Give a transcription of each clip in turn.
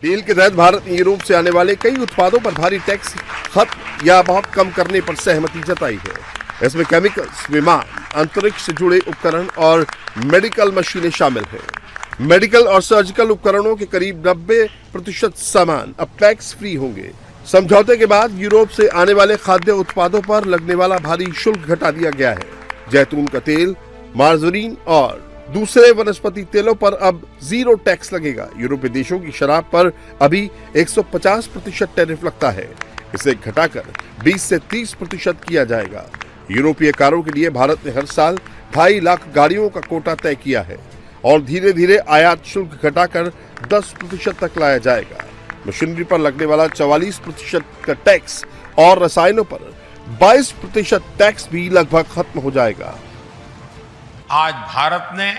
Deal के तहत भारत ने यूरोप से आने वाले कई उत्पादों पर भारी टैक्स खत्म या बहुत कम करने पर सहमति जताई है। इसमें केमिकल्स, विमान, अंतरिक्ष से जुड़े उपकरण और मेडिकल मशीनें शामिल हैं। मेडिकल और सर्जिकल उपकरणों के करीब 90% सामान अब टैक्स फ्री होंगे। समझौते के बाद यूरोप से आने वाले खाद्य उत्पादों पर लगने वाला भारी शुल्क घटा दिया गया है। जैतून का तेल, मार्जरीन और दूसरे वनस्पति तेलों पर अब 0 टैक्स लगेगा। यूरोपीय देशों की शराब पर अभी 150% टैरिफ लगता है। इसे घटाकर 20 से 30% किया जाएगा। यूरोपीय कारों के लिए भारत ने हर साल 2.5 लाख गाड़ियों का कोटा तय किया है और धीरे धीरे आयात शुल्क घटाकर 10% तक लाया जाएगा। मशीनरी पर लगने वाला 44% का टैक्स और रसायनों पर 22% टैक्स भी लगभग खत्म हो जाएगा। आज भारत ने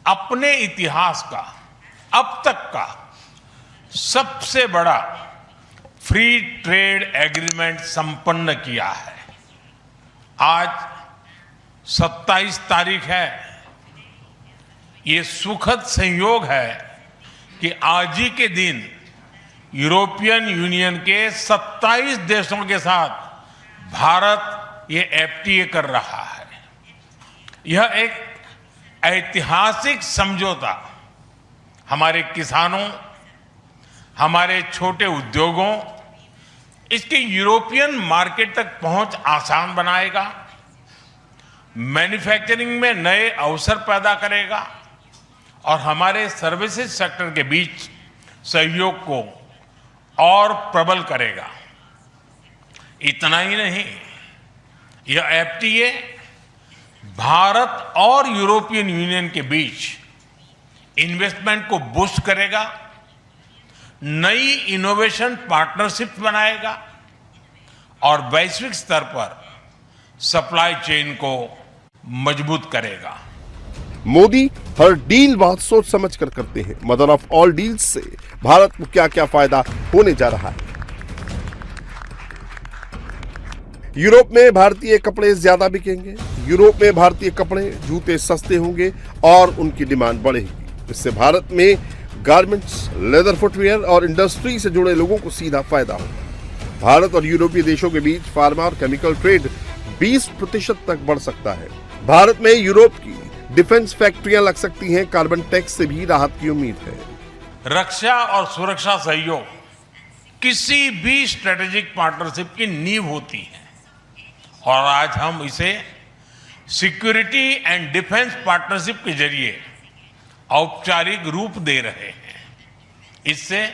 अपने इतिहास का अब तक का सबसे बड़ा फ्री ट्रेड एग्रीमेंट संपन्न किया है। आज 27 तारीख है। ये सुखद संयोग है कि आज ही के दिन यूरोपियन यूनियन के 27 देशों के साथ भारत ये एफटीए कर रहा है। यह एक ऐतिहासिक समझौता हमारे किसानों, हमारे छोटे उद्योगों, इसके यूरोपियन मार्केट तक पहुंच आसान बनाएगा, मैन्युफैक्चरिंग में नए अवसर पैदा करेगा और हमारे सर्विसेज सेक्टर के बीच सहयोग को और प्रबल करेगा। इतना ही नहीं, यह एफटीए भारत और यूरोपियन यूनियन के बीच इन्वेस्टमेंट को बूस्ट करेगा, नई इनोवेशन पार्टनरशिप बनाएगा और वैश्विक स्तर पर सप्लाई चेन को मजबूत करेगा। मोदी हर डील बहुत सोच समझकर करते हैं। मदर ऑफ ऑल डील्स से भारत को क्या क्या फायदा होने जा रहा है। यूरोप में भारतीय कपड़े ज्यादा बिकेंगे। यूरोप में भारतीय कपड़े, जूते सस्ते होंगे और उनकी डिमांड बढ़ेगी। इससे भारत में गारमेंट्स, लेदर फुटवेयर और इंडस्ट्री से जुड़े लोगों को सीधा फायदा होगा। भारत और यूरोपीय देशों के बीच फार्मा और केमिकल ट्रेड 20% तक बढ़ सकता है। भारत में यूरोप की डिफेंस फैक्ट्रियां लग सकती हैं। कार्बन टैक्स से भी राहत की उम्मीद है। रक्षा और सुरक्षा सहयोग किसी भी स्ट्रेटेजिक पार्टनरशिप की नींव होती है और आज हम इसे सिक्योरिटी एंड डिफेंस पार्टनरशिप के जरिए औपचारिक रूप दे रहे हैं। इससे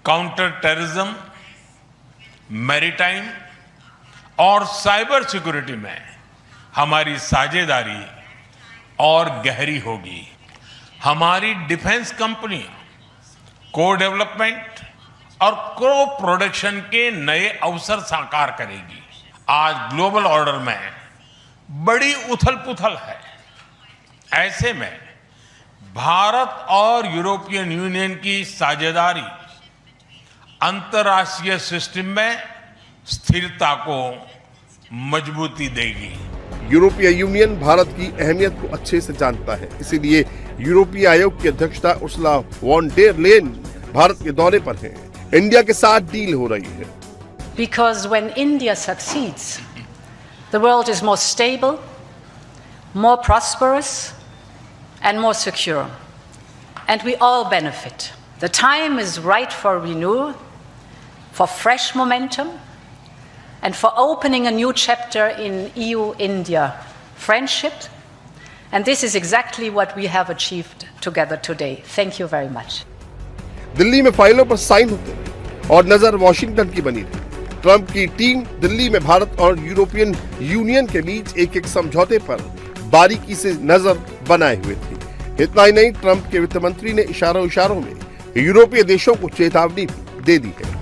काउंटर टेररिज्म, मैरीटाइम और साइबर सिक्योरिटी में हमारी साझेदारी और गहरी होगी। हमारी डिफेंस कंपनियां को डेवलपमेंट और को प्रोडक्शन के नए अवसर साकार करेगी। आज ग्लोबल ऑर्डर में बड़ी उथल-पुथल है। ऐसे में भारत और यूरोपियन यूनियन की साझेदारी अंतर्राष्ट्रीय सिस्टम में स्थिरता को मजबूती देगी। यूरोपीय यूनियन भारत की अहमियत को अच्छे से जानता है। इसीलिए यूरोपीय आयोग की अध्यक्षता Ursula von der Leyen Bharat के दौरे पर हैं। इंडिया के साथ डील हो रही है। Because when India succeeds, the world is more stable, more prosperous, and more secure. And we all benefit. The time is right for renewal, for fresh momentum, and for opening a new chapter in EU-India friendship. And this is exactly what we have achieved together today. Thank you very much. Delhi में फाइलों पर sign होते हैं और नजर Washington की बनी रही। ट्रंप की टीम दिल्ली में भारत और यूरोपियन यूनियन के बीच एक समझौते पर बारीकी से नजर बनाए हुए थी। इतना ही नहीं, ट्रंप के वित्त मंत्री ने इशारों में यूरोपीय देशों को चेतावनी दे दी है।